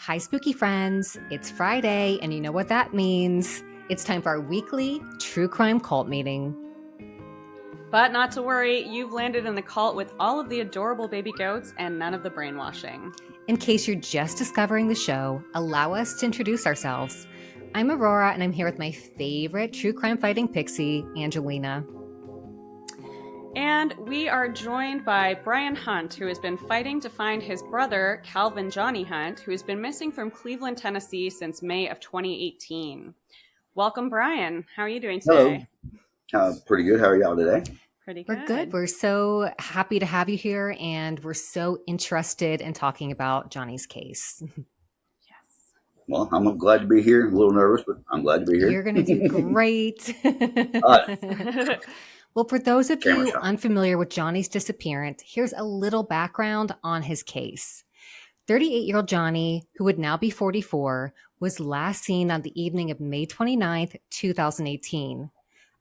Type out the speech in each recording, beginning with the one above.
Hi, spooky friends. It's Friday, and you know what that means. It's time for our weekly true crime cult meeting. But not to worry, you've landed in the cult with all of the adorable baby goats and none of the brainwashing. In case you're just discovering the show, allow us to introduce ourselves. I'm Aurora, and I'm here with my favorite true crime fighting pixie, Angelina. And we are joined by Brian Hunt, who has been fighting to find his brother, Calvin Johnny Hunt, who has been missing from Cleveland, Tennessee since May of 2018. Welcome, Brian. How are you doing today? Hello. Pretty good. How are y'all today? Pretty good. We're good. We're so happy to have you here, and we're so interested in talking about Johnny's case. Yes. Well, I'm glad to be here. A little nervous, but I'm glad to be here. You're going to do great. Well, for those of you unfamiliar with Johnny's disappearance, here's a little background on his case. 38-year-old Johnny, who would now be 44, was last seen on the evening of May 29th, 2018.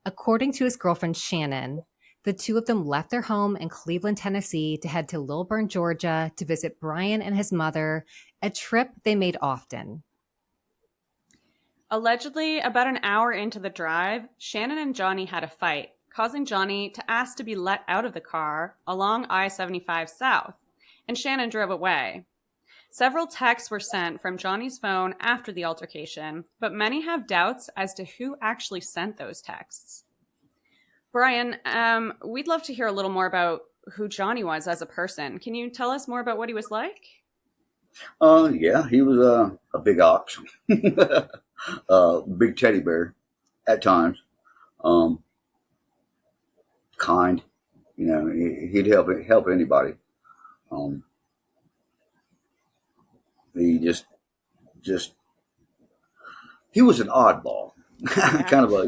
According to his girlfriend, Shannon, the two of them left their home in Cleveland, Tennessee to head to Lilburn, Georgia to visit Brian and his mother, a trip they made often. Allegedly, about an hour into the drive, Shannon and Johnny had a fight, causing Johnny to ask to be let out of the car along I-75 South, and Shannon drove away. Several texts were sent from Johnny's phone after the altercation, but many have doubts as to who actually sent those texts. Brian, we'd love to hear a little more about who Johnny was as a person. Can you tell us more about what he was like? Yeah, he was a big ox, big teddy bear at times. Kind, you know, he'd help anybody. He just he was an oddball, kind of a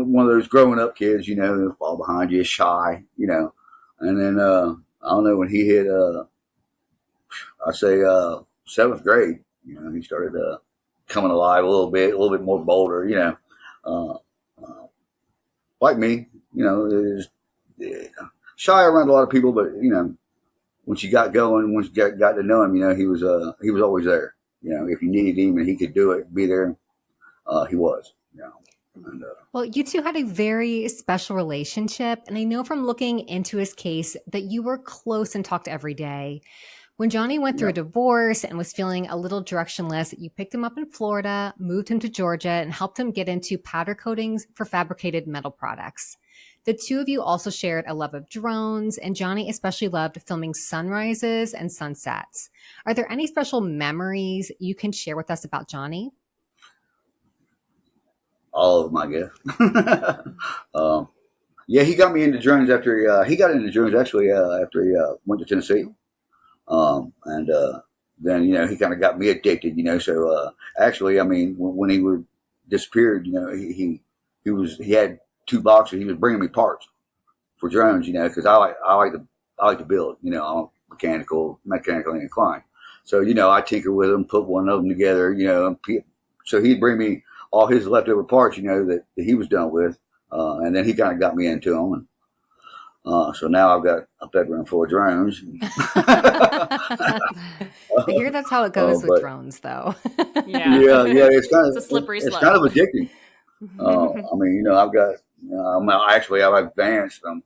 one of those growing up kids, that fall behind you, shy, and then I don't know, when he hit I say seventh grade, he started coming alive a little bit more bolder, like me. Shy around a lot of people, but once you got going, once you got to know him, he was always there. If you needed him and he could do it, be there, he was. And, well, you two had a very special relationship, and I know from looking into his case that you were close and talked every day. When Johnny went through a divorce and was feeling a little directionless, you picked him up in Florida, moved him to Georgia, and helped him get into powder coatings for fabricated metal products. The two of you also shared a love of drones, and Johnny especially loved filming sunrises and sunsets. Are there any special memories you can share with us about Johnny? All of them, I guess. Yeah, he got me into drones after he got into drones actually after he went to Tennessee. And then, he kind of got me addicted, so actually, I mean, when he disappeared, he had two boxes. He was bringing me parts for drones, because I like to build, I'm mechanically inclined. So, I tinker with them, put one of them together, so he'd bring me all his leftover parts, that he was done with. And then he kind of got me into them. And so now I've got a bedroom full of drones. I hear that's how it goes with drones, though. Yeah, it's a slippery slope. It's kind of addicting. I mean, I've got. I've advanced. I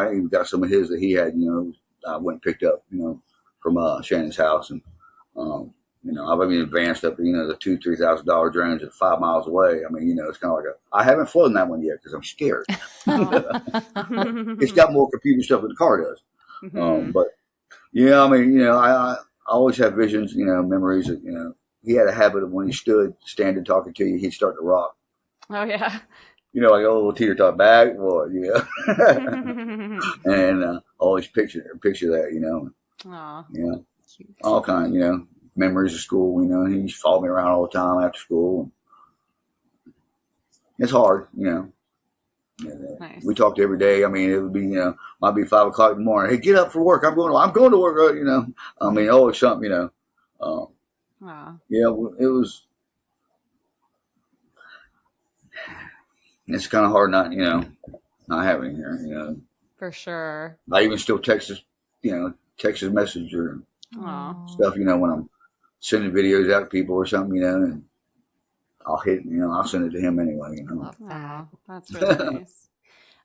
even got some of his that he had. I went and picked up. From Shannon's house, and I've even advanced up to the $2,000-$3,000 drones at 5 miles away. I mean, it's kind of like I haven't flown that one yet because I'm scared. It's got more computer stuff than the car does. But yeah, I mean, I always have visions, memories that, he had a habit of when he standing talking to you, he'd start to rock. Oh yeah. Like a little teeter-tot bag, boy, and always picture that, Aww. Yeah, all kind, memories of school. He used to follow me around all the time after school. It's hard, Nice. We talked every day. I mean, it would be, might be 5 o'clock in the morning. Hey, get up for work. I'm going to work. I mean, always something. Wow. Yeah, it was. It's kind of hard not having here. For sure. I even still text his message or stuff. When I'm sending videos out to people or something, and I'll send it to him anyway, Love that. Oh, that's really nice.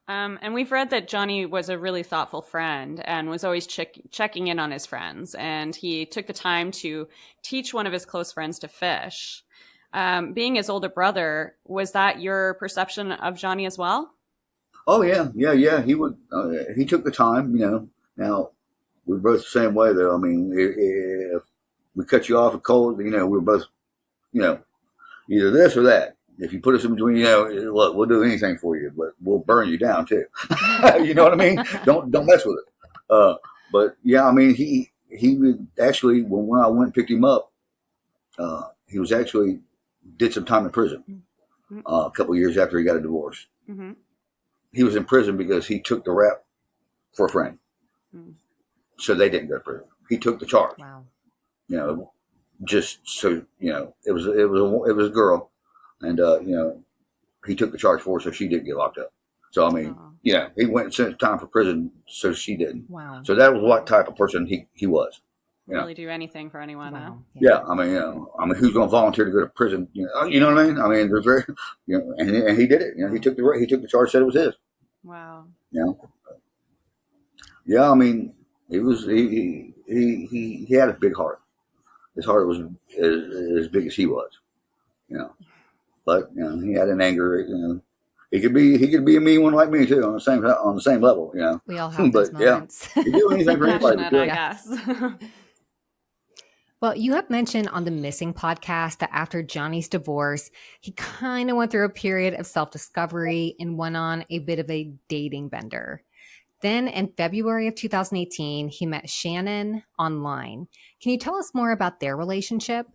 And we've read that Johnny was a really thoughtful friend and was always checking in on his friends. And he took the time to teach one of his close friends to fish. Being his older brother, was that your perception of Johnny as well? Oh yeah. He would. He took the time, Now we're both the same way, though. I mean, if we cut you off at cold, we're both, either this or that. If you put us in between, look, we'll do anything for you, but we'll burn you down too. You know what I mean? Don't mess with it. But yeah, I mean, he would actually, when I went and picked him up, he was actually did some time in prison a couple of years after he got a divorce. Mm-hmm. He was in prison because he took the rap for a friend. So they didn't go to prison. He took the charge. Wow. Just so it was a girl, and he took the charge for her, so she didn't get locked up. So I mean, he went and sent time for prison, so she didn't. Wow. So that was what type of person he was. Really do anything for anyone. Wow. Yeah, I mean, who's going to volunteer to go to prison? You know what I mean? I mean, there's very, and he did it. He took the charge, said it was his. Wow. Yeah, I mean, he had a big heart. His heart was as big as he was, But he had an anger. He could be a mean one like me too, on the same level. We all have those moments. He'd do anything for anybody. Passionate, I guess. Well, you have mentioned on the Missing podcast that after Johnny's divorce, he kind of went through a period of self-discovery and went on a bit of a dating bender. Then in February of 2018, he met Shannon online. Can you tell us more about their relationship?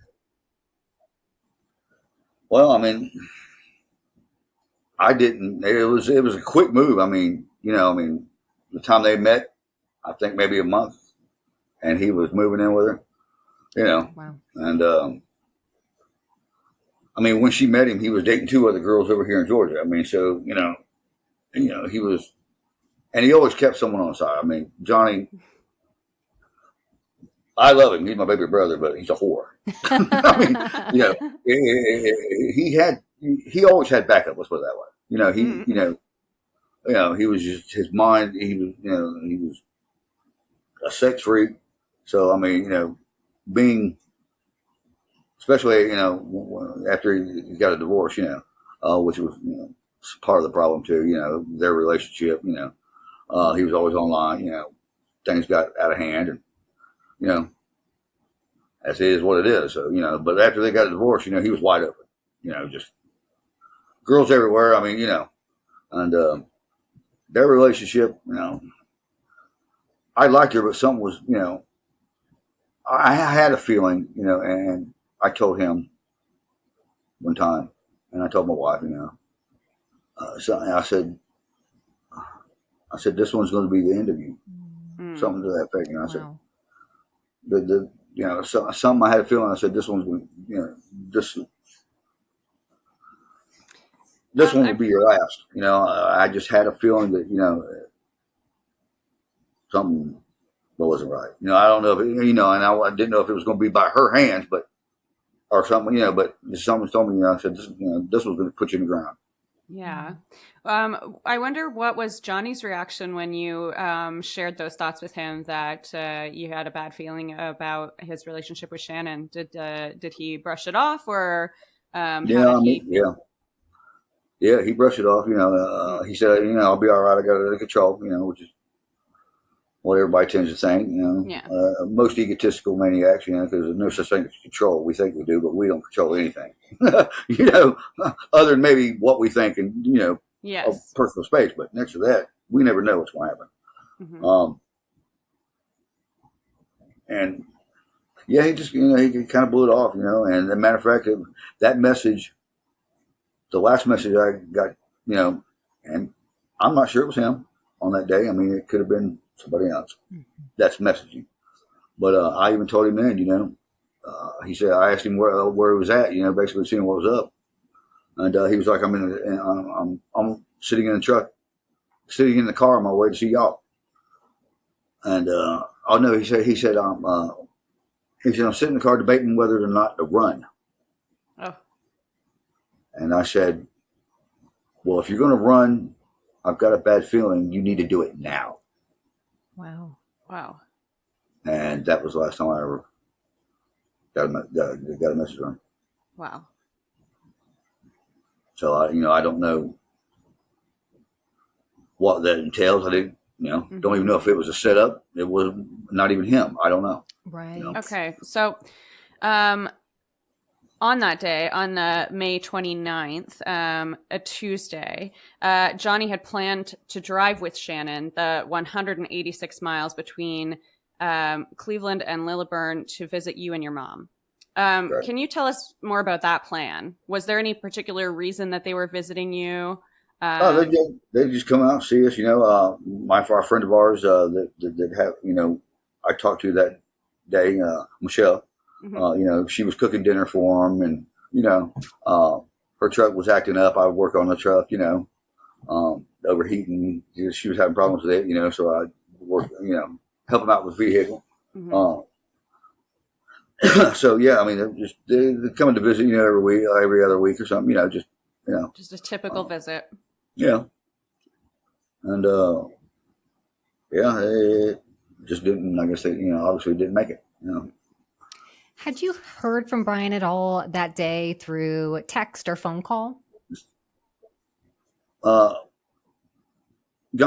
Well, I mean, I didn't. It was a quick move. I mean, the time they met, I think maybe a month, and he was moving in with her. Wow. And I mean, when she met him, he was dating 2 other girls over here in Georgia. I mean, so he was, and he always kept someone on his side. I mean, Johnny, I love him. He's my baby brother, but he's a whore. I mean, he always had backup. Let's put it that way. He was just his mind. He was a sex freak. So I mean, being, especially after he got a divorce, which was part of the problem too. Their relationship. He was always online. Things got out of hand, and as it is what it is. So but after they got a divorce, he was wide open. Just girls everywhere. I mean, and their relationship. I liked her, but something was, I had a feeling, and I told him one time, and I told my wife, so I said, this one's going to be the end of you. Something to that effect. I said, something I had a feeling. I said, this one's going to, this one will be your last. I just had a feeling that, something wasn't right. I don't know if and I didn't know if it was going to be by her hands, or something, but someone told me, I said, this was going to put you in the ground. Yeah. I wonder what was Johnny's reaction when you shared those thoughts with him that you had a bad feeling about his relationship with Shannon. Did he brush it off, or he brushed it off. He said, I'll be all right. I got it under control. Which is what everybody tends to think. Most egotistical maniacs, because there's no such thing as control. We think we do, but we don't control anything. Other than maybe what we think and of personal space. But next to that, we never know what's going to happen. Mm-hmm. And yeah, he just he kind of blew it off. And as a matter of fact, that message, the last message I got, and I'm not sure it was him on that day. I mean, it could have been somebody else. That's messaging. But I even told him then, he said, I asked him where he was at, basically seeing what was up. And he was like, I'm sitting in the truck, sitting in the car on my way to see y'all. And, he said, He said, I'm sitting in the car debating whether or not to run. Oh. And I said, well, if you're going to run, I've got a bad feeling you need to do it now. Wow. Wow. And that was the last time I ever got a message from him. Wow. So I don't know what that entails. I didn't, don't even know if it was a setup. It was not even him. I don't know. Right. Okay. So, on that day, on May 29th, a Tuesday, Johnny had planned to drive with Shannon the 186 miles between Cleveland and Lilburn to visit you and your mom. Right. Can you tell us more about that plan? Was there any particular reason that they were visiting you? They just come out and see us. Our friend of ours that have, I talked to that day, Michelle. She was cooking dinner for him, and her truck was acting up. I would work on the truck, overheating. She was having problems with it, so I work, help him out with the vehicle. So yeah, I mean, they're coming to visit, every week, every other week or something, just a typical visit. Yeah, and it just didn't. I guess they, obviously didn't make it. Had you heard from Brian at all that day through text or phone call? John,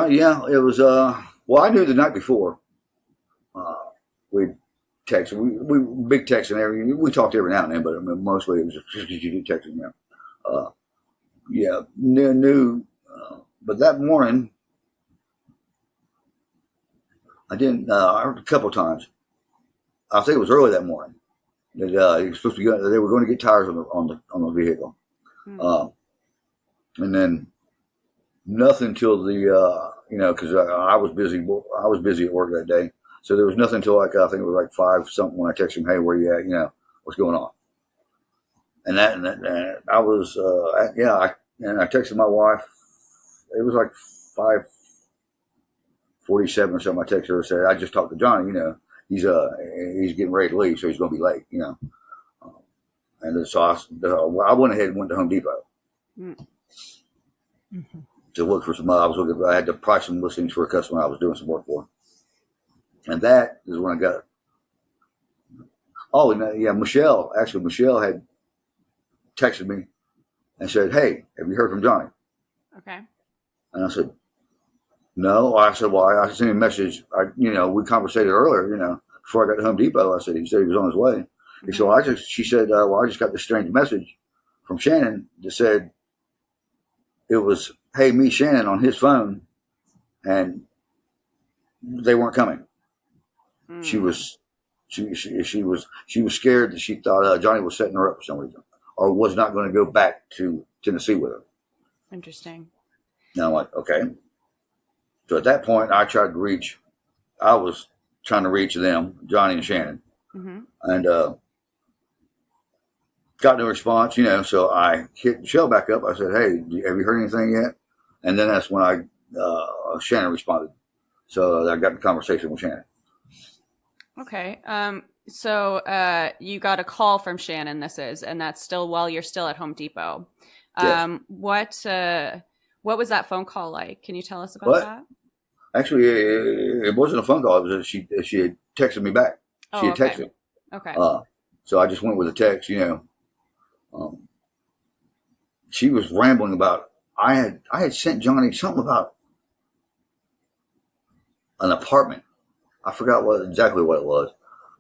yeah, it was. Well, I knew the night before. We texted. We big texting every. We talked every now and then, but I mean, mostly it was just texting. Yeah, knew. But that morning, I didn't. I heard a couple of times. I think it was early that morning that he was supposed to go. They were going to get tires on the vehicle, and then nothing till the because I was busy. I was busy at work that day, so there was nothing till I think it was like 5 something when I texted him, "Hey, where you at? What's going on?" And I was I texted my wife. It was like 5:47 or something. I texted her and said, "I just talked to Johnny. He's getting ready to leave, so he's going to be late. And then, so I went ahead and went to Home Depot to look for some. I had to price some listings for a customer I was doing some work for, and that is when I got. Oh, and yeah, Michelle had texted me and said, "Hey, have you heard from Johnny?" Okay. And I said, "No." I said, "Well, I sent him a message. We conversated earlier. Before I got to Home Depot, I said he said he was on his way." He said, she said, "I just got this strange message from Shannon that said it was, hey, me, Shannon, on his phone, and they weren't coming." She was scared that she thought Johnny was setting her up for some reason, or was not going to go back to Tennessee with her. Interesting. Now I'm like, okay. So at that point, I was trying to reach them, Johnny and Shannon, and got no response, so I hit Michelle back up. I said, "Hey, have you heard anything yet?" And then that's when Shannon responded. So I got the conversation with Shannon. Okay. So you got a call from Shannon, and that's still while you're still at Home Depot. Yes. What was that phone call like? Can you tell us about that? Actually, it wasn't a phone call. It was she had texted me back. She had texted. Okay. So I just went with a text. She was rambling about. I had sent Johnny something about an apartment. I forgot exactly what it was,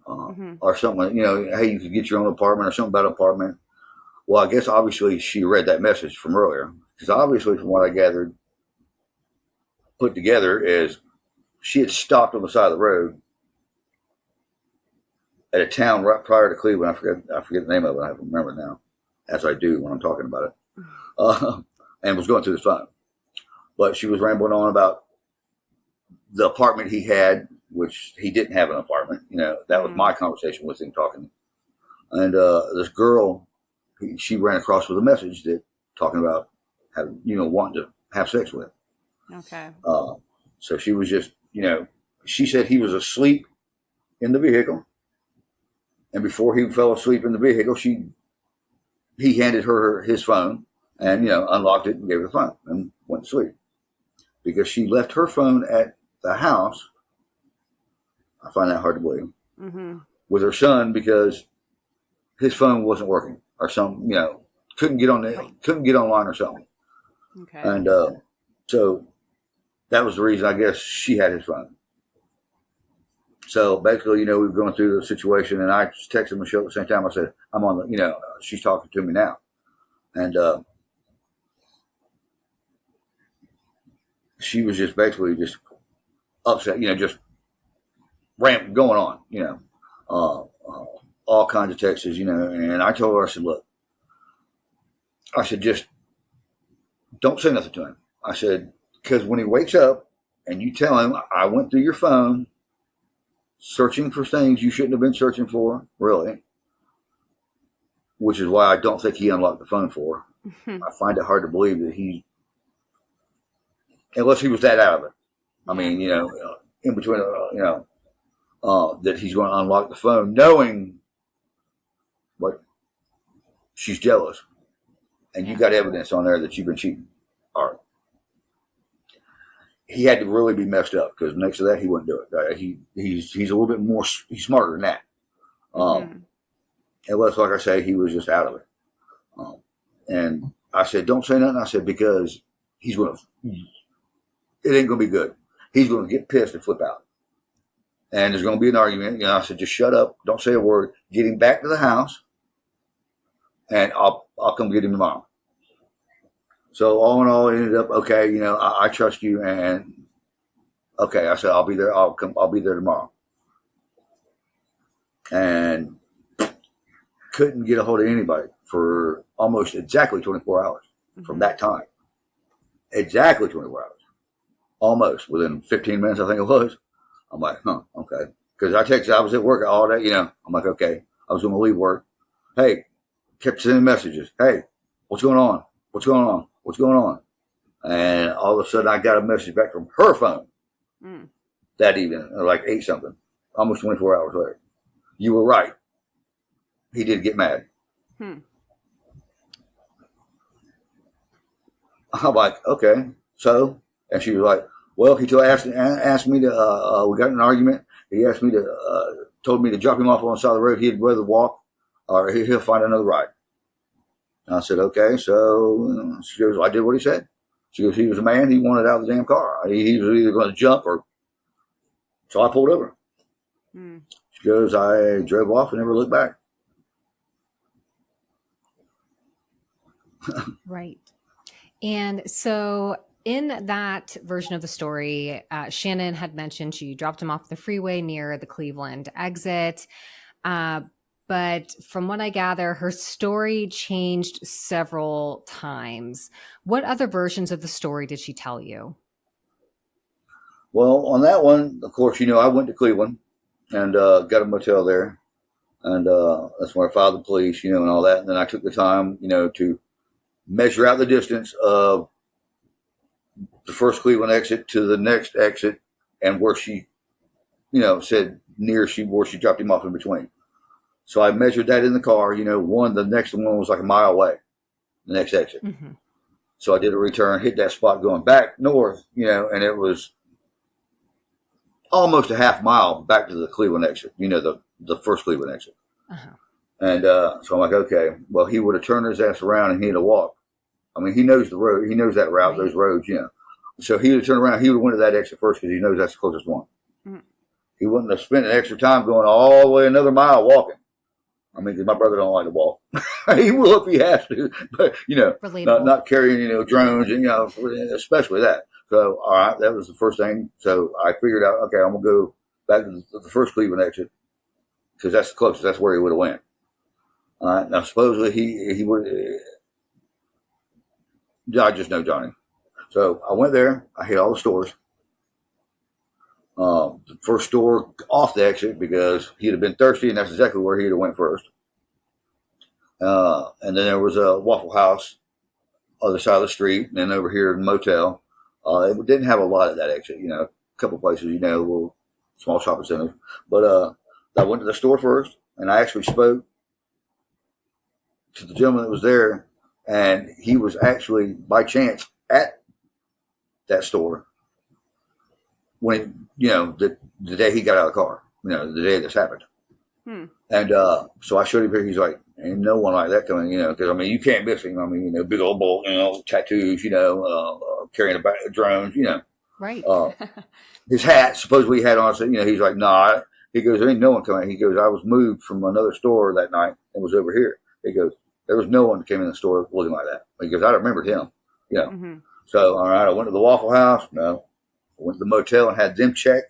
or something. Hey, you could get your own apartment, or something about an apartment. Well, I guess obviously she read that message from earlier, because obviously from what I gathered, put together is she had stopped on the side of the road at a town right prior to Cleveland. I forget the name of it. I don't remember now, as I do when I'm talking about it, and was going through his phone. But she was rambling on about the apartment he had, which he didn't have an apartment. That was my conversation with him talking. And this girl, she ran across with a message that talking about wanting to have sex with him. Okay. So she was just, she said he was asleep in the vehicle, And before he fell asleep in the vehicle, he handed her his phone and, unlocked it and gave her the phone and went to sleep. Because she left her phone at the house. I find that hard to believe. Mm-hmm. With her son because his phone wasn't working or couldn't get online or something. Okay. And so that was the reason, I guess, she had his phone. So basically, we were going through the situation, and I texted Michelle at the same time. I said, I'm on the, she's talking to me now. And she was just basically just upset, just going on, all kinds of texts, and I told her, I said, look, just don't say nothing to him. I said, because when he wakes up and you tell him, I went through your phone searching for things you shouldn't have been searching for, really, which is why I don't think he unlocked the phone for her. I find it hard to believe that unless he was that out of it. I mean, in between, that he's going to unlock the phone knowing what she's jealous. And you got evidence on there that you've been cheating. All right. He had to really be messed up because next to that, he wouldn't do it. He's a little bit more, he's smarter than that. Unless, like I say, he was just out of it. And I said, don't say nothing. I said, because it ain't going to be good. He's going to get pissed and flip out. And there's going to be an argument. I said, just shut up. Don't say a word. Get him back to the house. And I'll come get him tomorrow. So all in all, it ended up, okay, I trust you. And okay, I said, I'll be there. I'll be there tomorrow. And couldn't get a hold of anybody for almost exactly 24 hours from that time. Exactly 24 hours. Almost within 15 minutes, I think it was. I'm like, okay. Because I was at work all day, I'm like, okay. I was going to leave work. Hey, kept sending messages. Hey, what's going on? What's going on? What's going on? And all of a sudden, I got a message back from her phone that evening, like 8 something, almost 24 hours later. You were right. He did get mad. I'm like, okay, so, and she was like, well, he asked me to, we got in an argument. He asked me told me to drop him off on the side of the road. He'd rather walk or he'll find another ride. And I said, okay, so she goes, I did what he said. She goes, he was a man. He wanted out of the damn car. He was either going to jump or, so I pulled over. She goes, I drove off and never looked back. Right. And so in that version of the story, Shannon had mentioned she dropped him off the freeway near the Cleveland exit. But from what I gather, her story changed several times. What other versions of the story did she tell you? Well, on that one, of course, I went to Cleveland and got a motel there. And that's where I filed the police, and all that. And then I took the time, to measure out the distance of the first Cleveland exit to the next exit and where she, said where she dropped him off in between. So I measured that in the car, the next one was like a mile away, the next exit. So I did a return, hit that spot going back north, and it was almost a half mile back to the Cleveland exit, the first Cleveland exit. And so I'm like, okay, well, he would have turned his ass around and he'd have walked. I mean, he knows the road. He knows that route, those roads, So he would have turned around. He would have went to that exit first because he knows that's the closest one. He wouldn't have spent an extra time going all the way another mile walking. I mean, because my brother don't like to walk. He will if he has to, but not carrying drones and especially that. So all right, that was the first thing. So I figured out, okay, I'm gonna go back to the first Cleveland exit because that's the closest. That's where he would have went. All right, now supposedly he would. I just know Johnny. So I went there. I hit all the stores. The first store off the exit because he'd have been thirsty, and that's exactly where he'd have went first. And then there was a Waffle House, other side of the street, and then over here, the motel. It didn't have a lot of that exit, a couple places, little small shopping centers. But I went to the store first, and I actually spoke to the gentleman that was there, and he was actually by chance at that store when the day he got out of the car, the day this happened. And so I showed him here. He's like, ain't no one like that coming, because I mean, you can't miss him. I mean, big old bull, tattoos, carrying a drones, Right. His hat supposedly he had on. So he's like, nah. He goes, there ain't no one coming. He goes, I was moved from another store that night and was over here. He goes, there was no one that came in the store looking like that. He goes, I remembered him, So all right, I went to the Waffle House. No. I went to the motel and had them check,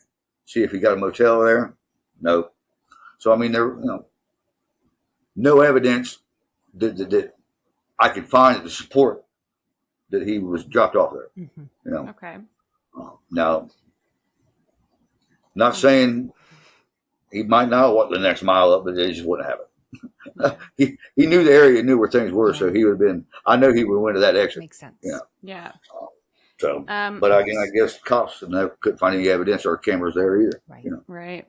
see if he got a motel there. No. So I mean, there, no evidence that I could find to support that he was dropped off there. Okay. Now, not saying he might not walk the next mile up, but they just wouldn't have it. he knew the area, knew where things were, so he would have been. I know he would have went to that exit. Makes sense. Yeah. So, but again, I guess cops couldn't find any evidence or cameras there either. Right. Right.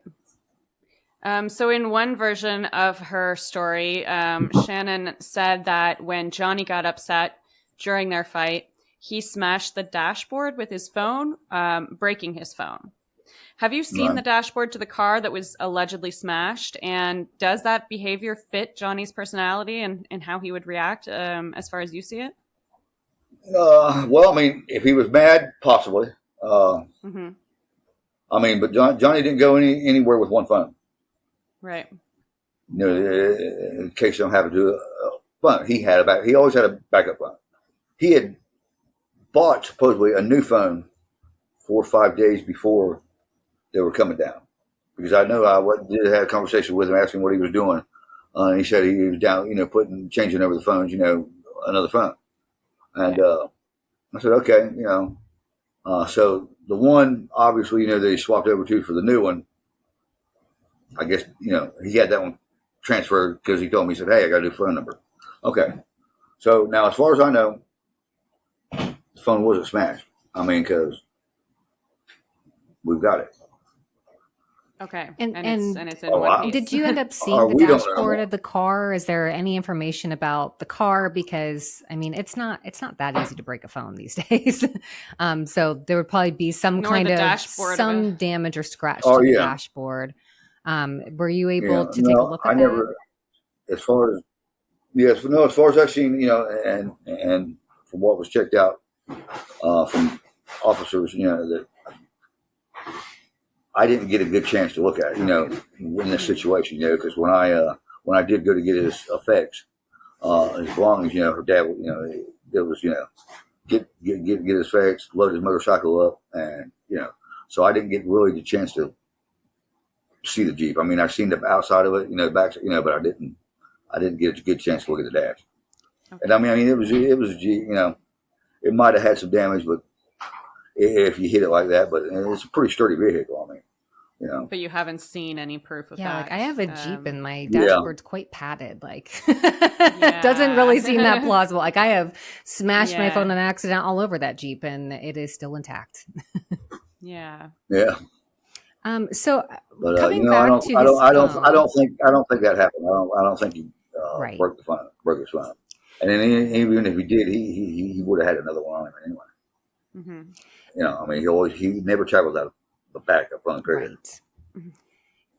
So in one version of her story, Shannon said that when Johnny got upset during their fight, he smashed the dashboard with his phone, breaking his phone. Have you seen the dashboard to the car that was allegedly smashed? And does that behavior fit Johnny's personality and how he would react as far as you see it? Well, I mean, if he was mad, possibly. I mean, but Johnny didn't go anywhere with one phone. Right. In case something happened to phone. He always had a backup phone. He had bought supposedly a new phone 4 or 5 days before they were coming down, because I know I did have a conversation with him, asking what he was doing. And he said he was down, changing over the phones, another phone. And I said, okay, so the one obviously, that he swapped over to for the new one, I guess, he had that one transferred because he told me, he said, hey, I got a new phone number. Okay. So now, as far as I know, the phone wasn't smashed. I mean, because we've got it. Okay. And it's in one piece. did you end up seeing the dashboard of the car? Is there any information about the car? Because I mean, it's not that easy to break a phone these days. So there would probably be some kind of damage or scratch to the dashboard. Were you able to take a look at that? Never, as far as I've seen, and from what was checked out from officers, that I didn't get a good chance to look at it, in this situation, because when I did go to get his effects, his belongings, her dad, it was, get his effects, load his motorcycle up, and so I didn't get really the chance to see the Jeep. I mean, I've seen the outside of it, back, but I didn't get a good chance to look at the dash. Okay. And I mean, it was a Jeep, it might have had some damage, but if you hit it like that, but it's a pretty sturdy vehicle. I mean, But you haven't seen any proof of that. Yeah, like I have a Jeep and my dashboard's quite padded. Like, doesn't really seem that plausible. Like I have smashed my phone on accident all over that Jeep, and it is still intact. Yeah. So but, coming back to his phone, I don't think that happened. I don't think he broke his phone. And then even if he did, he would have had another one on him anyway. I mean, he never traveled out of the backup phone, period. Right.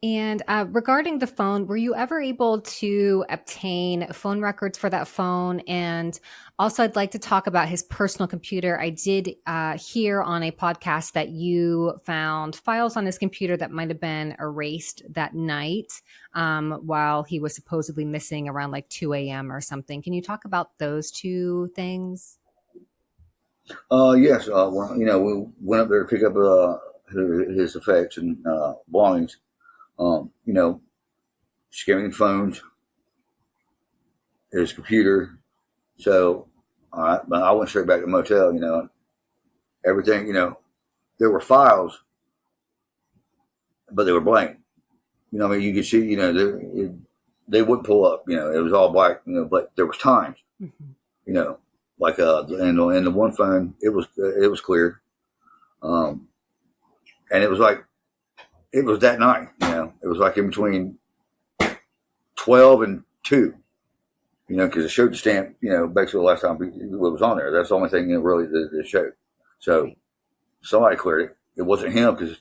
And regarding the phone, were you ever able to obtain phone records for that phone? And also, I'd like to talk about his personal computer. I did hear on a podcast that you found files on his computer that might have been erased that night while he was supposedly missing around like 2 a.m. or something. Can you talk about those two things? Yes. We went up there to pick up his effects and belongings. Scamming phones, his computer. So I went straight back to the motel, everything, there were files, but they were blank. I mean, you could see, they wouldn't pull up, it was all black, but there was times, like in the one phone, it was clear. And it was like, it was that night, it was like in between 12 and 2. Because it showed the stamp. Basically the last time it was on there. That's the only thing really that it showed. So somebody cleared it. It wasn't him because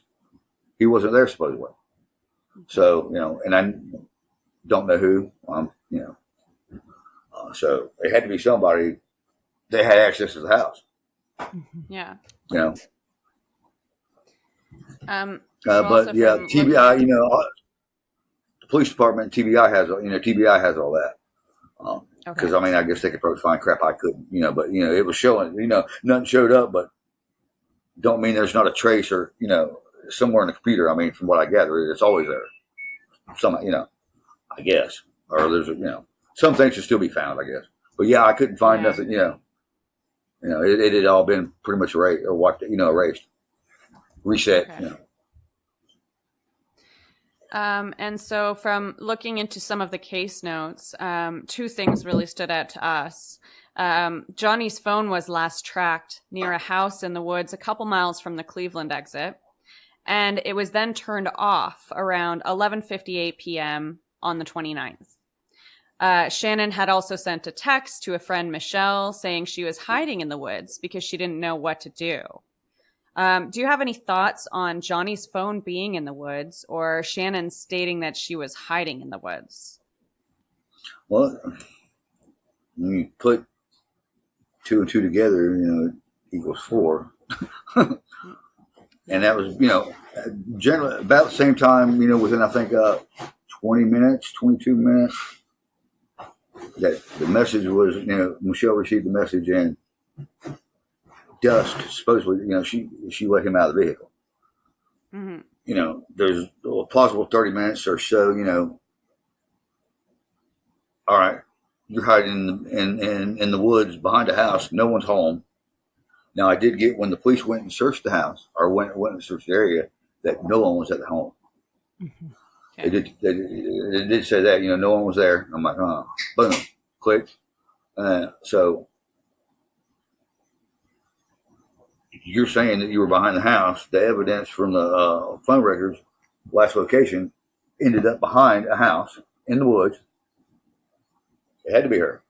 he wasn't there supposedly. So and I don't know who. So it had to be somebody that had access to the house. Yeah. But yeah, TBI. The police department, TBI has all that. Because I guess they could probably find crap I couldn't. But it was showing. Nothing showed up, but don't mean there's not a trace or somewhere in the computer. From what I gather, it's always there. Some I guess, or there's some things should still be found, I guess. But yeah, I couldn't find nothing. It had all been pretty much erased or wiped. Erased, reset. Okay. And so from looking into some of the case notes, 2 things really stood out to us. Johnny's phone was last tracked near a house in the woods a couple miles from the Cleveland exit, and it was then turned off around 11:58 p.m. on the 29th. Shannon had also sent a text to a friend, Michelle, saying she was hiding in the woods because she didn't know what to do. Do you have any thoughts on Johnny's phone being in the woods or Shannon stating that she was hiding in the woods? Well, when you put 2 and 2 together, it equals 4. And that was, generally about the same time, within, I think, 20 minutes, 22 minutes, that the message was, Michelle received the message and dusk, supposedly, she let him out of the vehicle. Mm-hmm. There's a plausible 30 minutes or so, all right, you're hiding in the woods behind the house. No one's home. Now, I did get, when the police went and searched the house, or went and searched the area, that no one was at the home. Mm-hmm. Okay. They did say that, no one was there. I'm like, boom, click. So you're saying that you were behind the house. The evidence from the phone records, last location, ended up behind a house in the woods. It had to be her.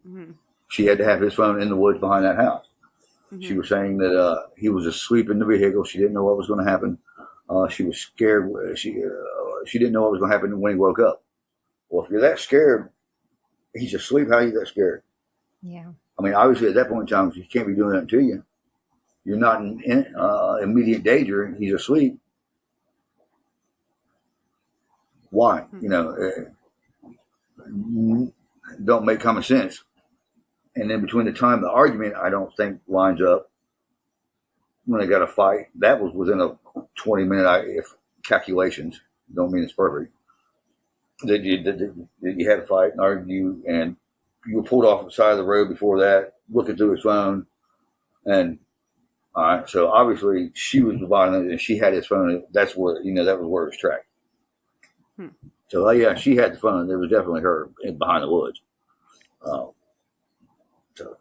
Mm-hmm. She had to have his phone in the woods behind that house. Mm-hmm. She was saying that he was asleep in the vehicle. She didn't know what was going to happen. She was scared. She didn't know what was going to happen when he woke up. Well, if you're that scared, he's asleep. How are you that scared? Yeah. Obviously at that point in time, he can't be doing that to you. You're not in immediate danger. He's asleep. Why? Don't make common sense. And then between the time of the argument, I don't think lines up. When they got a fight, that was within a 20-minute, if calculations, don't mean it's perfect. That you had a fight and argue, and you were pulled off the side of the road before that, looking through his phone, and all right. So obviously she was providing it, and she had his phone. That's where that was where it was tracked. So yeah, she had the phone. There was definitely her behind the woods.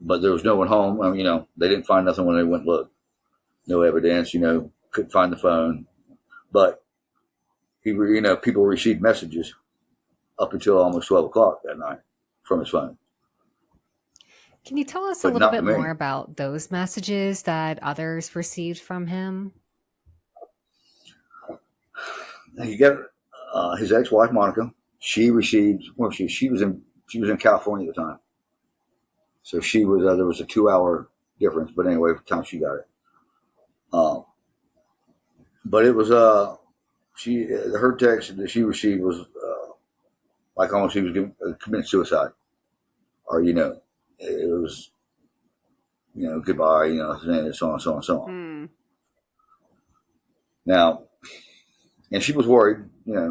But there was no one home. They didn't find nothing when they went and looked. No evidence. Couldn't find the phone. But people received messages up until almost 12 o'clock that night from his phone. Can you tell us a little bit more about those messages that others received from him? He got his ex-wife Monica. She received. Well, she was in California at the time, so she was. There was a 2-hour difference, but anyway, for the time she got it. But it was her text that she received was like almost he was committing suicide, or it was goodbye, and so on and so on and so on. Now, and she was worried.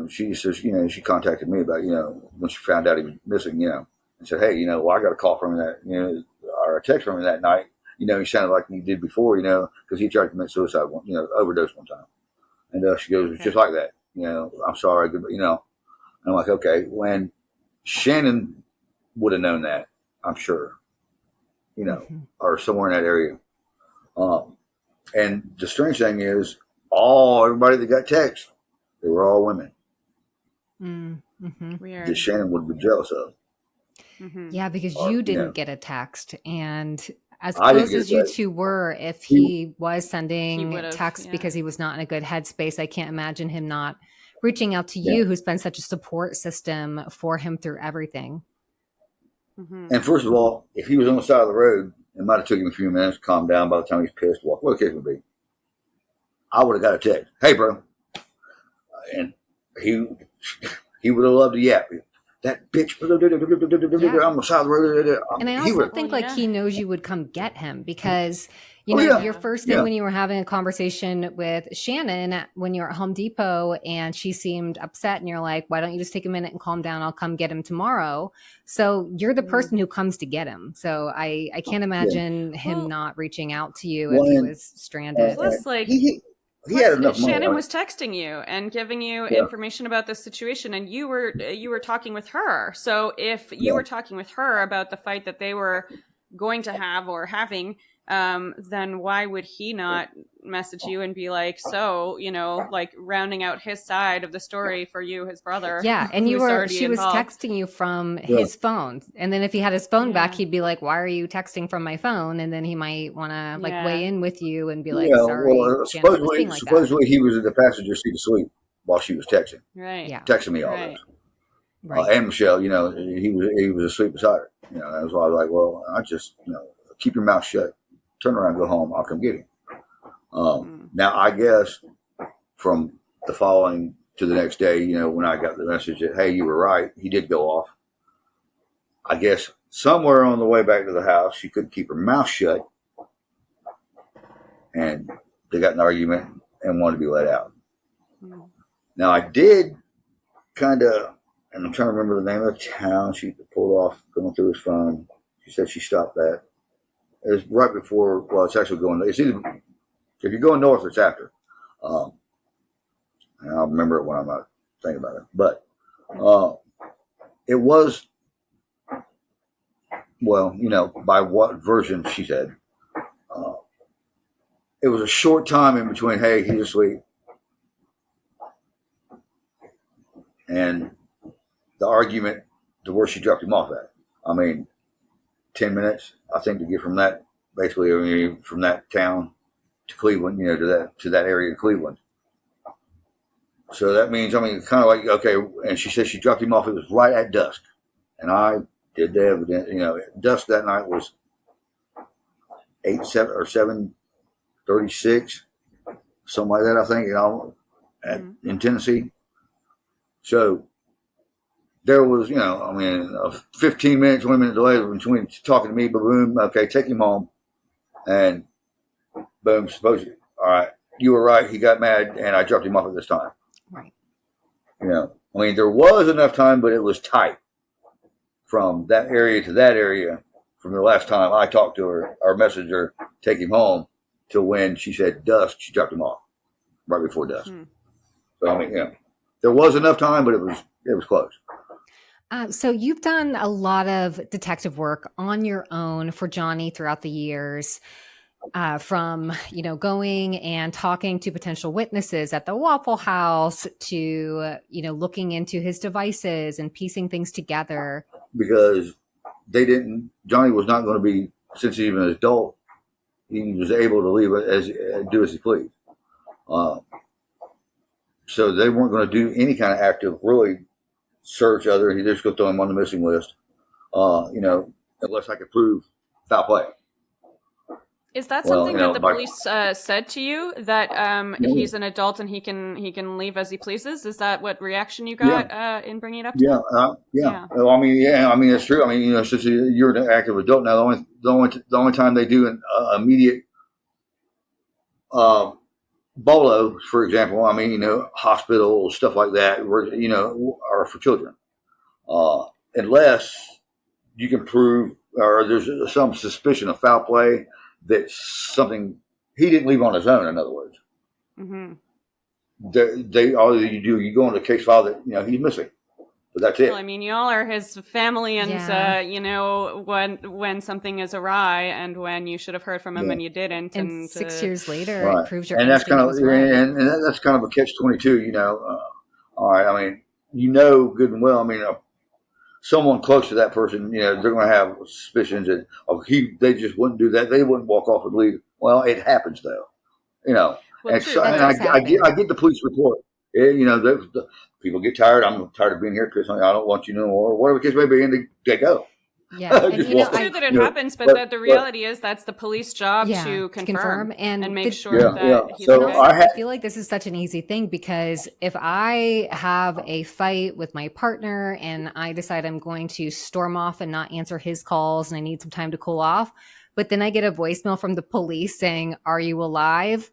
She says she contacted me about when she found out he was missing, and said, hey, well, I got a call from him that or a text from him that night. He sounded like he did before, because he tried to commit suicide, overdose one time. And she goes, it's just like that. I'm sorry. And I'm like, okay. When Shannon would have known that, I'm sure, or somewhere in that area. And the strange thing is, everybody that got text, they were all women. Mm-hmm. that Weird. Shannon would be jealous of. Mm-hmm. Yeah, because Or, you didn't get a text. And as I didn't close get as you that. two were, if He, he was He sending would have, texts yeah. because he was not in a good headspace, I can't imagine him not reaching out to yeah. you, who's been such a support system for him through everything. Mm-hmm. And first of all, if he was on the side of the road, it might have took him a few minutes to calm down. By the time he's pissed, walk, what the case would be, I would have got a text, "Hey, bro," and he would have loved to yap. That bitch, I'm on the side of the road. And I He also would. think Well, like yeah. he knows you would come get him because, you Oh know, yeah, your first thing yeah, when you were having a conversation with Shannon when you were at Home Depot and she seemed upset and you're like, why don't you just take a minute and calm down? I'll come get him tomorrow. So you're the Mhm. person who comes to get him. So I can't yeah. imagine him Well, not reaching out to you if Well, he and was stranded. plus, like, he had enough money. I Shannon mean, was texting you and giving you yeah, information about this situation, and you were talking with her. So if you yeah, were talking with her about the fight that they were going to have or having, then why would he not message you and be like, so, you know, like rounding out his side of the story for you, his brother, Yeah, and who's already she was involved. texting you from yeah. his phone. And then if he had his phone back, Yeah, he'd be like, why are you texting from my phone? And then he might want to like weigh yeah, in with you and be like, Yeah, sorry, well, Shannon was being like that. supposedly he was in the passenger seat asleep while she was right, Yeah, texting me all right. this. right. And Michelle, you know, he was asleep beside her. You know, that's why I was like, well, I just, you know, keep your mouth shut, turn around, go home. I'll come get him. Mm. Now, I guess from the following to the next day, you know, when I got the message that, hey, you were right, he did go off. I guess somewhere on the way back to the house, she couldn't keep her mouth shut, and they got in an argument and wanted to be let out. Mm. Now, I did kind of, and I'm trying to remember the name of the town she pulled off going through his phone. She said she stopped that. It was right before, well, it's actually going, it's either, if you're going north, it's after. And I'll remember it when I'm not thinking about it. But it was, well, you know, by what version she said. It was a short time in between, hey, he's asleep, and the argument to where she dropped him off at. I mean, 10 minutes, I think, to get from that, basically, I mean, from that town to Cleveland, you know, to that area in Cleveland. So that means, I mean, kind of like, okay, and she said she dropped him off, it was right at dusk. And I did the evidence, you know, dusk that night was 7:36, something like that, I think, you know, in Tennessee. So there was, you know, I mean, a 15 minute, 20 minute delay between talking to me, boom, okay, take him home. And boom, supposedly, all right, you were right, he got mad, and I dropped him off at this time. Right. You know, I mean, there was enough time, but it was tight from that area to that area from the last time I talked to her or messaged her, take him home, to when she said dusk, she dropped him off right before dusk. So, I mean, yeah, there was enough time, but it was close. So you've done a lot of detective work on your own for Johnny throughout the years. From, you know, going and talking to potential witnesses at the Waffle House to, you know, looking into his devices and piecing things together. Because Johnny was not going to be, since he's even an adult, he was able to leave do as he pleased. So they weren't going to do any kind of active, really search other. He just going to throw him on the missing list, you know, unless I could prove foul play. Is that something you know, that the police said to you, that he's an adult and he can leave as he pleases? Is that what reaction you got in bringing it up to him? Yeah. Well, I mean, it's true. I mean, you know, since you're an active adult now, the only time they do an immediate bolo, for example, I mean, you know, hospital stuff like that, where, you know, are for children, unless you can prove or there's some suspicion of foul play. That's something he didn't leave on his own. In other words, they all you do, you go on the case file that, you know, he's missing, but that's it. Well, I mean, y'all are his family, and you know, when something is awry and when you should have heard from him and you didn't, and 6 years later, right. it proves your and that's instinct kind of was right. and that's kind of a catch-22. You know, all right. I mean, you know good and well. I mean, someone close to that person, you know, they're going to have suspicions that they just wouldn't do that. They wouldn't walk off and leave. Well, it happens though, you know. Well, And true. so, That and does happen. I get the police report. You know, the people get tired. I'm tired of being here, Chris. I don't want you no more. Whatever the case may be, and they go. Yeah. And, Just you know, walk. It's true I, that it You know, happens, but that the but reality is that's the police job yeah, to to confirm. and And make the, sure yeah. that he's and So okay. also, I I had, feel like this is such an easy thing because if I have a fight with my partner and I decide I'm going to storm off and not answer his calls and I need some time to cool off, but then I get a voicemail from the police saying, "Are you alive?"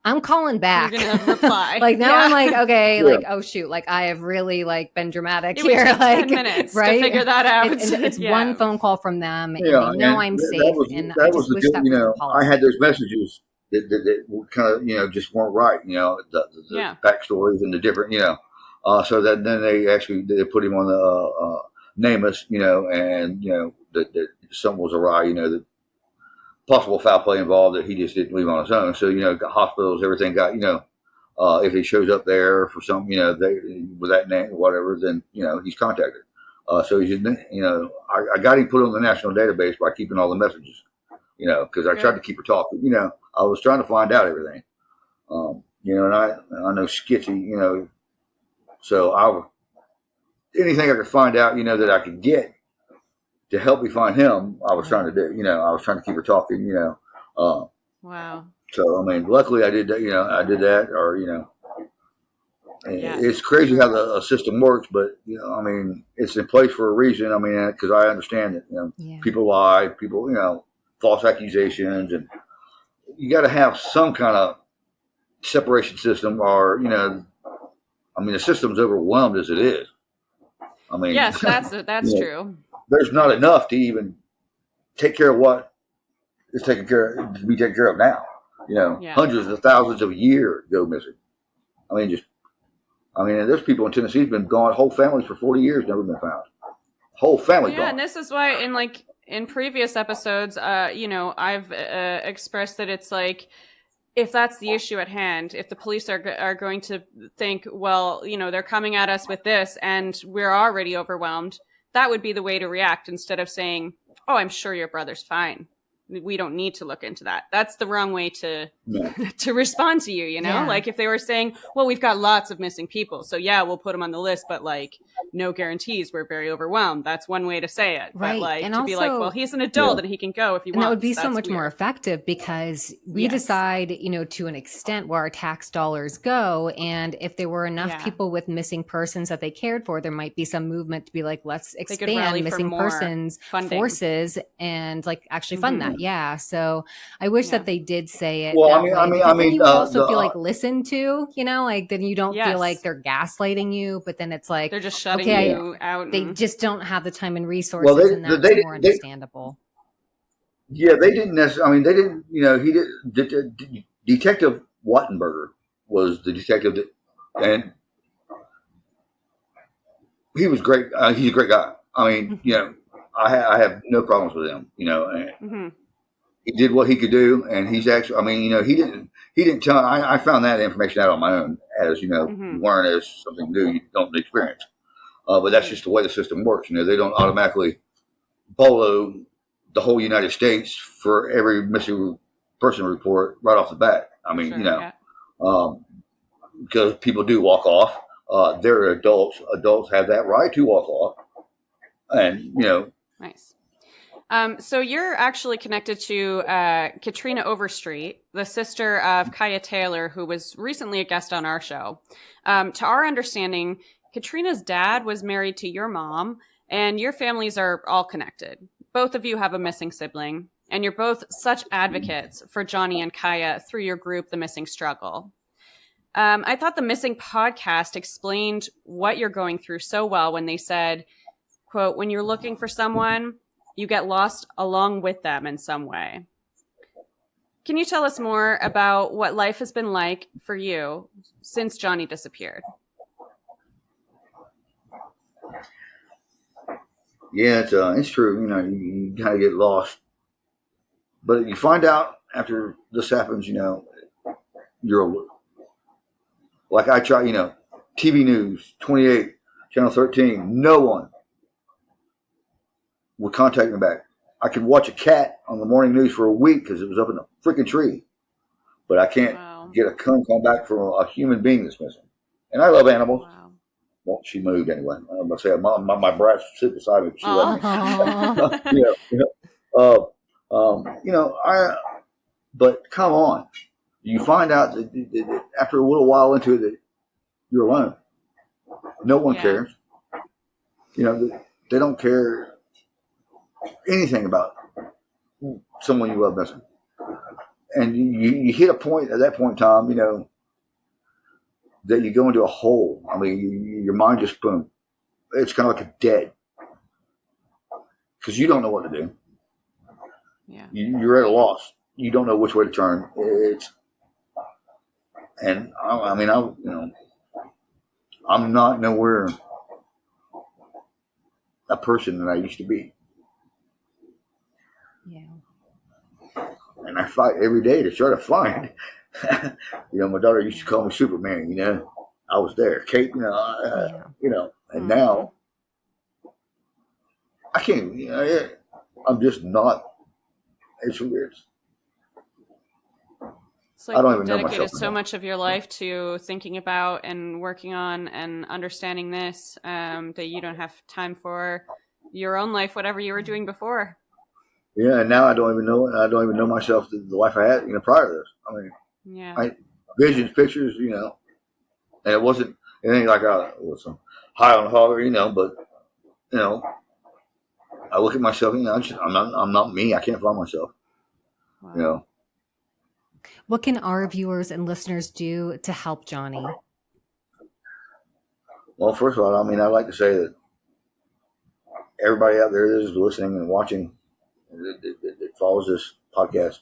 I'm calling You're back. gonna reply. Like now I'm like, okay, yeah, like, oh shoot, like I have really like been dramatic It would here. take Like, 10 minutes to right? figure that out. It's Yeah. one phone call from them and yeah, they know and I'm safe. And I that was just the wish good. that You was the know, I had policy. those messages that kind of, you know, just weren't right. You know, the Yeah. backstories and the different, you know. So that then they put him on the NamUs, you know, and you know that something was awry. You know, that possible foul play involved, that he just didn't leave on his own. So, you know, hospitals, everything got, you know, if he shows up there for some, you know, with that name or whatever, then, you know, he's contacted. So he's, you know, I got him put on the national database by keeping all the messages, you know, because I tried Good. to keep her talking. You know, I was trying to find out everything. You know, and I know sketchy, you know, so anything I could find out, you know, that I could get to help me find him, I was trying to do. You know, I was trying to keep her talking. You know, Wow. so I mean, luckily I did that. You know, I did that, or you know, Yes, it's for crazy sure. how the system works, but you know, I mean, it's in place for a reason. I mean, because I understand that, you know, Yeah. people lie, people, you know, false accusations, and you got to have some kind of separation system, or you know, I mean, the system's overwhelmed as it is. I mean, Yes, you that's know, true. there's not enough to even take care of what is taken care of, to be taken care of now. You know, Yeah. hundreds of thousands of a year go missing. I mean, there's people in Tennessee who've been gone, whole families for 40 years, never been found. Whole Well, family yeah, gone. and this is why in previous episodes, you know, I've expressed that it's like if that's the issue at hand, if the police are going to think, well, you know, they're coming at us with this and we're already overwhelmed, that would be the way to react instead of saying, "Oh, I'm sure your brother's fine. We don't need to look into that." That's the wrong way to Yeah. to respond to you, you know? Yeah. Like if they were saying, "Well, we've got lots of missing people. So yeah, we'll put them on the list, but like no guarantees. We're very overwhelmed." That's one way to say it. But Right. like And to be like, "Well, also, he's an adult Yeah. and he can go if he and that would wants." be so That's much more weird. effective because we Yes. decide, you know, to an extent where our tax dollars go. And if there were enough Yeah. people with missing persons that they cared for, there might be some movement to be like, let's They could rally expand for missing more persons funding. forces and like actually fund Mhm. that. Yeah. So I wish Yeah. that they did say it Well, that way because then you would also feel like listened to, you know, like then you don't feel like Yes. they're gaslighting you, but then it's like, They're just shutting okay, yeah. you out they and just don't have the time and Well, resources, and that's more understandable. yeah, they didn't necessarily. I mean, they didn't. You know, he did. Detective Wattenberger was the detective that, and he was great. He's a great guy. I mean, you know, I have no problems with him. You know, and Mhm. he did what he could do, and he's actually. I mean, you know, he didn't tell. I found that information out on my own, as you know, Mhm. you learn as something new you don't experience. But that's Right. just the way the system works. You know, they don't automatically follow the whole United States for every missing person report right off the bat. I mean, you Sure. know, Yeah. because people do walk off. They're adults. Adults have that right to walk off, and you know, Nice. So you're actually connected to Katrina Overstreet, the sister of Kaya Taylor, who was recently a guest on our show. To our understanding, Katrina's dad was married to your mom, and your families are all connected. Both of you have a missing sibling, and you're both such advocates for Johnny and Kaya through your group, The Missing Struggle. I thought the Missing podcast explained what you're going through so well when they said, quote, "When you're looking for someone, you get lost along with them in some way." Can you tell us more about what life has been like for you since Johnny disappeared? yeah, it's true. You know, you kind of get lost, but you find out after this happens. You know, you're like I try. You know, TV news 28. Channel 13, no one would contact me back. I could watch a cat on the morning news for a week because it was up in a freaking tree, but I can't get a call back from a human being that's missing. And I love animals. Wow. Well, she moved anyway. I'm gonna say my brat's sit beside me. She left me. But come on, you find out that after a little while into it that you're alone. No one cares. They don't care anything about someone you love missing. And you hit a point at that point in time, that you go into a hole. I mean, your mind just boom. It's kind of like a dead. Because you don't know what to do. Yeah. You're at a loss. You don't know which way to turn. I'm not nowhere a person that I used to be. Yeah. And I fight every day to try to find. My daughter used to call me Superman. I was there. Kate, and now I can't. I'm just not. It's weird. It's like I don't you've even know dedicated myself so much of your life to thinking about and working on and understanding this that you don't have time for your own life, whatever you were doing before. Yeah, and now I don't even know. I don't even know myself the life I had, prior to this. I mean, visions, pictures, and it ain't like I was some high on hog, but I look at myself, I'm not me. I can't find myself. Wow. What can our viewers and listeners do to help Johnny? Well, first of all, I'd like to say that everybody out there that is listening and watching that follows this podcast,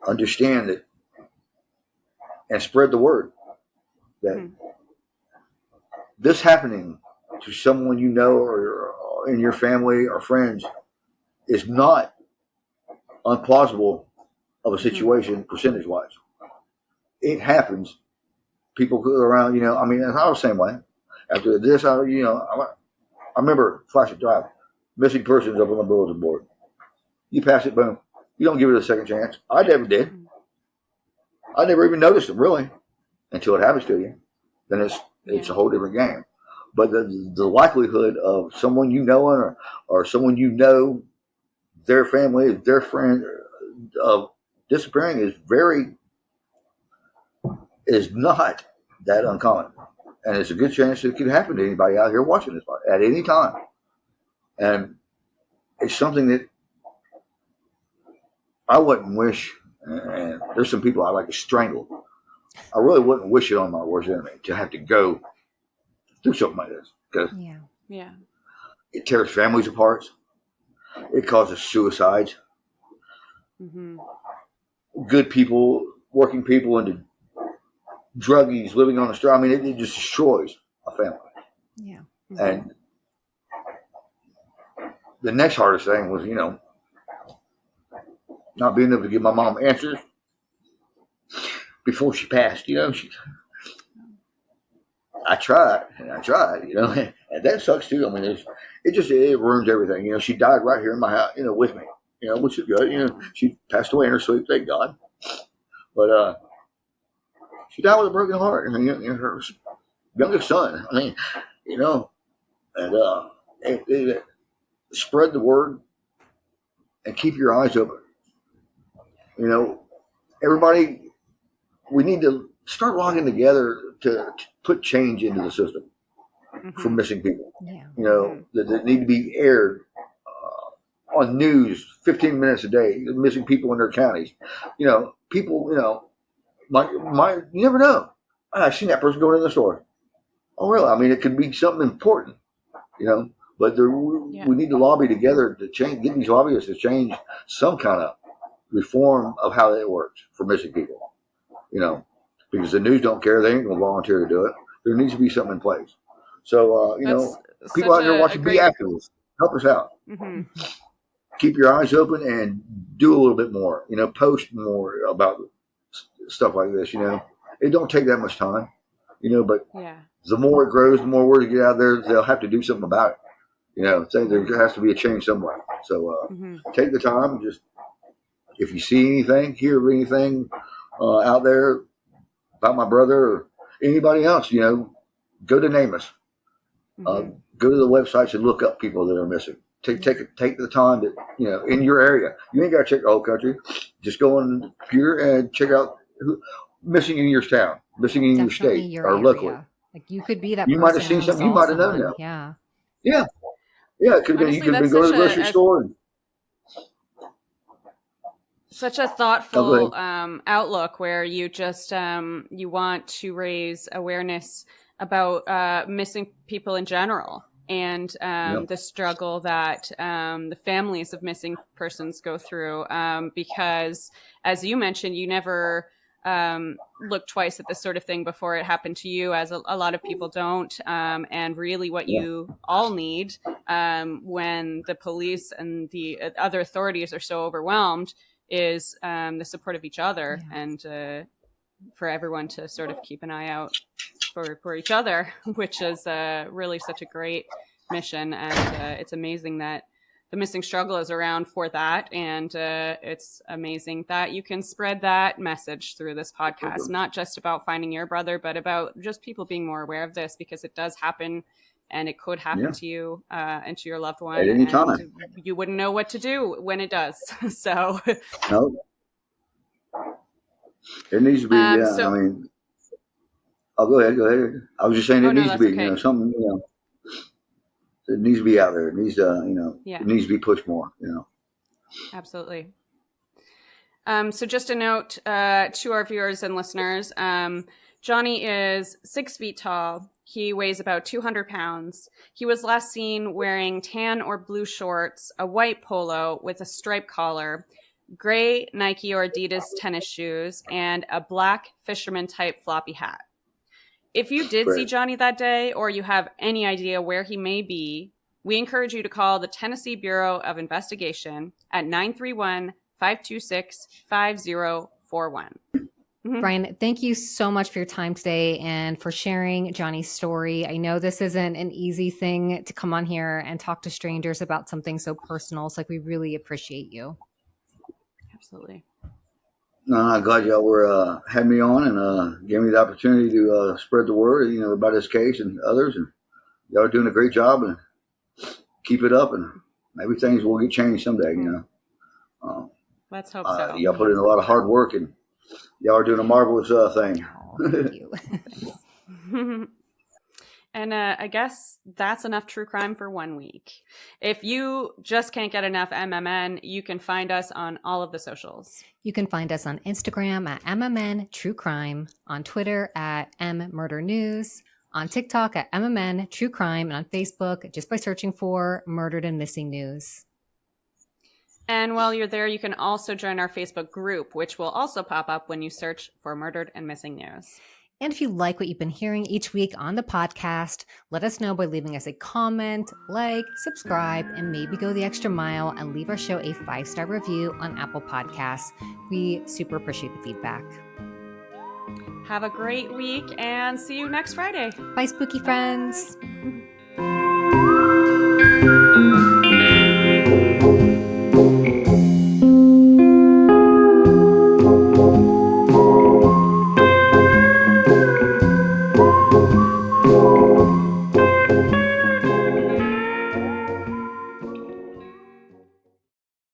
understand it and spread the word that this happening to someone you know or in your family or friends is not unplausible of a situation percentage wise. It happens. People go around, I was the same way. After this, I remember Flashing Drive, missing persons up on the bulletin board. You pass it, boom. You don't give it a second chance. I never did. I never even noticed them, really, until it happens to you. Then it's a whole different game. But the likelihood of someone or someone their family, their friend, of disappearing is not that uncommon. And it's a good chance it could happen to anybody out here watching this at any time. And it's something that I wouldn't wish, and there's some people I like to strangle. I really wouldn't wish it on my worst enemy to have to go through something like this. Because it tears families apart. It causes suicides. Mm-hmm. Good people, working people into druggies, living on the street. It just destroys a family. Yeah. Mm-hmm. And the next hardest thing was, not being able to give my mom answers before she passed. I tried, and and that sucks too. It ruins everything. She died right here in my house, with me, which is good. She passed away in her sleep, thank God. But she died with a broken heart. Her youngest son. And spread the word and keep your eyes open. Everybody, we need to start logging together to put change into the system for missing people. Yeah. That need to be aired on news 15 minutes a day, missing people in their counties. People, you never know. I seen that person going in the store. Oh, really? It could be something important, but we need to lobby together to get these lobbyists to change some kind of reform of how that works for missing people, because the news don't care. They ain't going to volunteer to do it. There needs to be something in place. So, people out there watching, be activists. Help us out. Mm-hmm. Keep your eyes open and do a little bit more, post more about stuff like this, It don't take that much time, but the more it grows, the more word get out there. They'll have to do something about it. Say there has to be a change somewhere. So take the time. Just if you see anything, hear anything out there about my brother or anybody else, go to NamUs. Go to the websites and look up people that are missing. Take the time that in your area. You ain't got to check the whole country. Just go on the computer and check out who missing in your town, missing in your Definitely state your or area. locally. Like you could be that You person might have seen who something. You saw might have known someone. that. Yeah. Yeah. It could have been. You Honestly, could have been that's going to the such grocery store. And, such a thoughtful outlook where you just you want to raise awareness about missing people in general and the struggle that the families of missing persons go through because as you mentioned, you never look twice at this sort of thing before it happened to you, as a lot of people don't, and really what you all need when the police and the other authorities are so overwhelmed is the support of each other and for everyone to sort of keep an eye out for each other, which is really such a great mission. And it's amazing that the missing struggle is around for that. And it's amazing that you can spread that message through this podcast, not just about finding your brother, but about just people being more aware of this, because it does happen and it could happen to you and to your loved one. At any time. You wouldn't know what to do when it does. So no, it needs to be. I mean, go ahead. I was just saying it needs to be. Okay. Something. It needs to be out there. It needs to. It needs to be pushed more. Absolutely. So just a note to our viewers and listeners. Johnny is 6 feet tall. He weighs about 200 pounds. He was last seen wearing tan or blue shorts, a white polo with a striped collar, gray Nike or Adidas tennis shoes, and a black fisherman type floppy hat. If you did see Johnny that day, or you have any idea where he may be, we encourage you to call the Tennessee Bureau of Investigation at 931-526-5041. Brian, thank you so much for your time today and for sharing Johnny's story. I know this isn't an easy thing to come on here and talk to strangers about something so personal. So we really appreciate you. Absolutely. I'm glad y'all were had me on and gave me the opportunity to spread the word, about this case and others. And y'all are doing a great job, and keep it up, and maybe things will get changed someday. Let's hope so. Y'all put in a lot of hard work, and y'all are doing a marvelous thing. Oh, thank you. And I guess that's enough true crime for 1 week. If you just can't get enough MMN, you can find us on all of the socials. You can find us on Instagram at MMN True Crime, on Twitter at MMurderNews, on TikTok at MMN True Crime, and on Facebook just by searching for Murdered and Missing News. And while you're there, you can also join our Facebook group, which will also pop up when you search for Murdered and Missing News. And if you like what you've been hearing each week on the podcast, let us know by leaving us a comment, like, subscribe, and maybe go the extra mile and leave our show a 5-star review on Apple Podcasts. We super appreciate the feedback. Have a great week and see you next Friday. Bye, spooky friends.